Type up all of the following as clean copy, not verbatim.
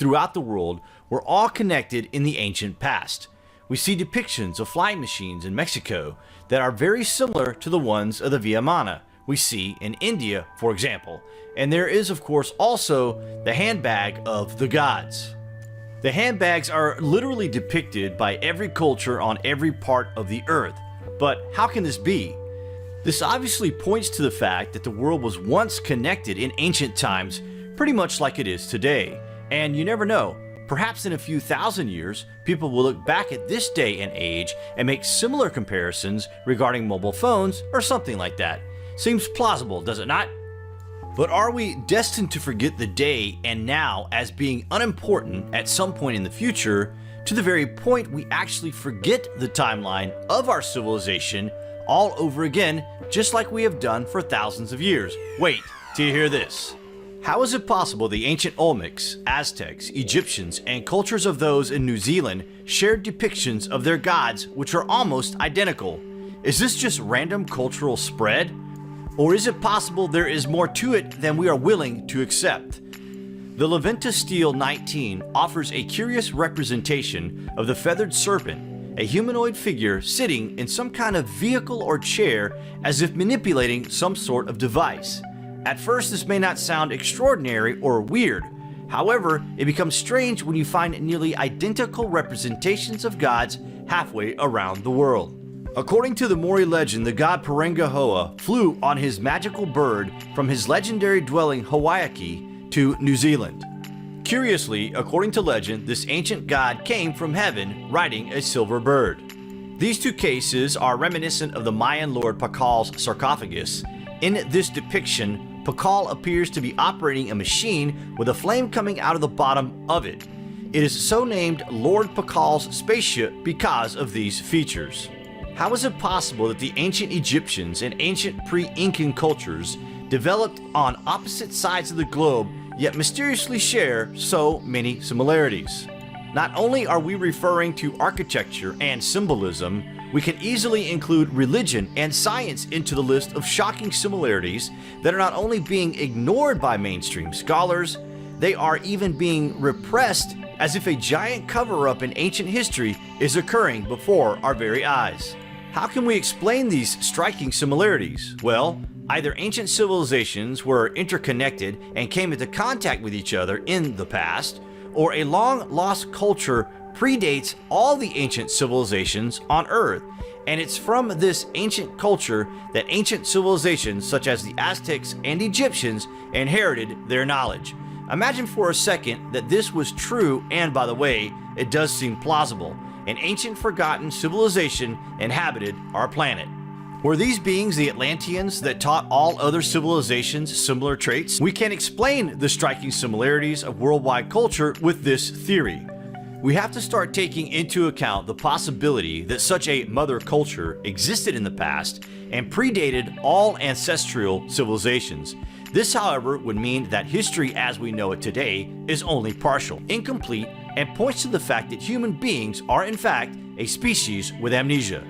throughout the world were all connected in the ancient past. We see depictions of flying machines in Mexico that are very similar to the ones of the Via Mana we see in India, for example. And there is, of course, also the handbag of the gods. The handbags are literally depicted by every culture on every part of the earth. But how can this be? This obviously points to the fact that the world was once connected in ancient times, pretty much like it is today. And you never know, perhaps in a few thousand years, people will look back at this day and age and make similar comparisons regarding mobile phones or something like that. Seems plausible, does it not? But are we destined to forget the day and now as being unimportant at some point in the future, to the very point we actually forget the timeline of our civilization all over again, just like we have done for thousands of years? Wait till you hear this. How is it possible the ancient Olmecs, Aztecs, Egyptians, and cultures of those in New Zealand shared depictions of their gods which are almost identical? Is this just random cultural spread? Or is it possible there is more to it than we are willing to accept? The Leventa Stele 19 offers a curious representation of the feathered serpent, a humanoid figure sitting in some kind of vehicle or chair as if manipulating some sort of device. At first, this may not sound extraordinary or weird. However, it becomes strange when you find nearly identical representations of gods halfway around the world. According to the Maori legend, the god Parenga flew on his magical bird from his legendary dwelling Hawaii to New Zealand. Curiously, according to legend, this ancient god came from heaven riding a silver bird. These two cases are reminiscent of the Mayan lord Pakal's sarcophagus. In this depiction, Pakal appears to be operating a machine with a flame coming out of the bottom of it. It is so named Lord Pakal's spaceship because of these features. How is it possible that the ancient Egyptians and ancient pre-Incan cultures developed on opposite sides of the globe yet mysteriously share so many similarities? Not only are we referring to architecture and symbolism, we can easily include religion and science into the list of shocking similarities that are not only being ignored by mainstream scholars, they are even being repressed as if a giant cover-up in ancient history is occurring before our very eyes. How can we explain these striking similarities? Well, either ancient civilizations were interconnected and came into contact with each other in the past, or a long-lost culture predates all the ancient civilizations on Earth, and it's from this ancient culture that ancient civilizations such as the Aztecs and Egyptians inherited their knowledge. Imagine for a second that this was true, and by the way, it does seem plausible. An ancient forgotten civilization inhabited our planet. Were these beings the Atlanteans that taught all other civilizations similar traits? We can explain the striking similarities of worldwide culture with this theory. We have to start taking into account the possibility that such a mother culture existed in the past and predated all ancestral civilizations. This, however, would mean that history as we know it today is only partial, incomplete, and points to the fact that human beings are in fact a species with amnesia.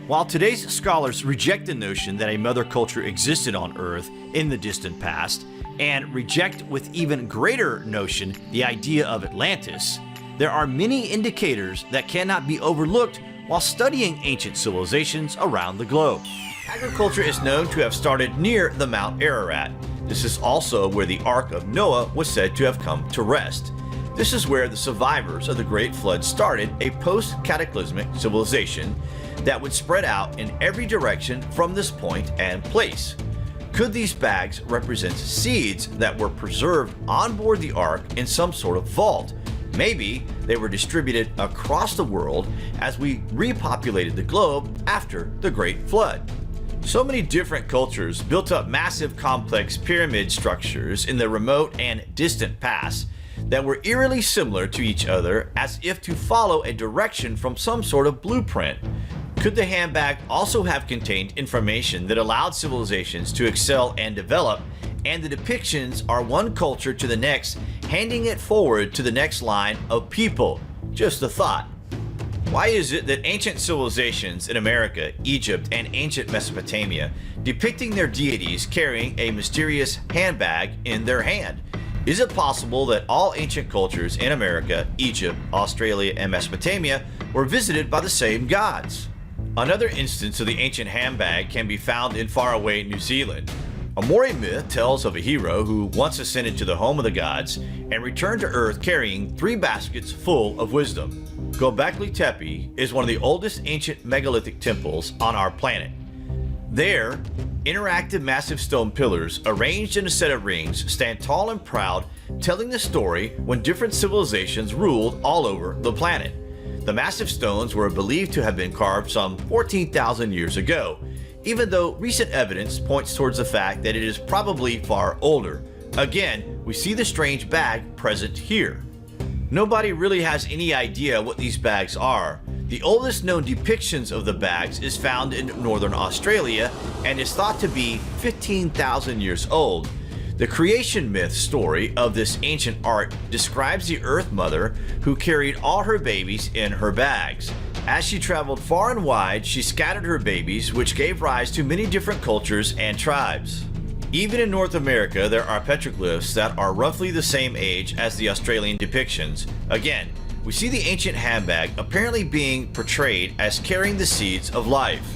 While today's scholars reject the notion that a mother culture existed on Earth in the distant past, and reject with even greater notion the idea of Atlantis, there are many indicators that cannot be overlooked while studying ancient civilizations around the globe. Agriculture is known to have started near the Mount Ararat. This is also where the Ark of Noah was said to have come to rest. This is where the survivors of the Great Flood started a post-cataclysmic civilization that would spread out in every direction from this point and place. Could these bags represent seeds that were preserved on board the Ark in some sort of vault? Maybe they were distributed across the world as we repopulated the globe after the Great Flood. So many different cultures built up massive complex pyramid structures in the remote and distant past that were eerily similar to each other, as if to follow a direction from some sort of blueprint. Could the handbag also have contained information that allowed civilizations to excel and develop, and the depictions are one culture to the next, handing it forward to the next line of people? Just a thought. Why is it that ancient civilizations in America, Egypt, and ancient Mesopotamia depicting their deities carrying a mysterious handbag in their hand? Is it possible that all ancient cultures in America, Egypt, Australia, and Mesopotamia were visited by the same gods? Another instance of the ancient handbag can be found in faraway New Zealand. A Maori myth tells of a hero who once ascended to the home of the gods and returned to Earth carrying 3 baskets full of wisdom. Göbekli Tepe is one of the oldest ancient megalithic temples on our planet. There, interactive massive stone pillars arranged in a set of rings stand tall and proud, telling the story when different civilizations ruled all over the planet. The massive stones were believed to have been carved some 14,000 years ago, even though recent evidence points towards the fact that it is probably far older. Again, we see the strange bag present here. Nobody really has any idea what these bags are. The oldest known depictions of the bags is found in northern Australia and is thought to be 15,000 years old. The creation myth story of this ancient art describes the Earth Mother who carried all her babies in her bags. As she traveled far and wide, she scattered her babies, which gave rise to many different cultures and tribes. Even in North America, there are petroglyphs that are roughly the same age as the Australian depictions. Again, we see the ancient handbag apparently being portrayed as carrying the seeds of life.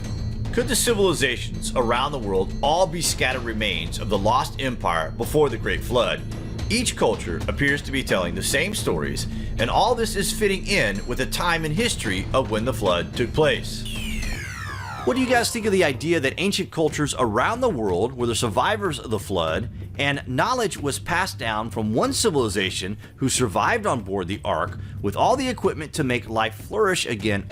Could the civilizations around the world all be scattered remains of the lost empire before the Great Flood? Each culture appears to be telling the same stories, and all this is fitting in with the time in history of when the flood took place. What do you guys think of the idea that ancient cultures around the world were the survivors of the flood, and knowledge was passed down from one civilization who survived on board the ark with all the equipment to make life flourish again?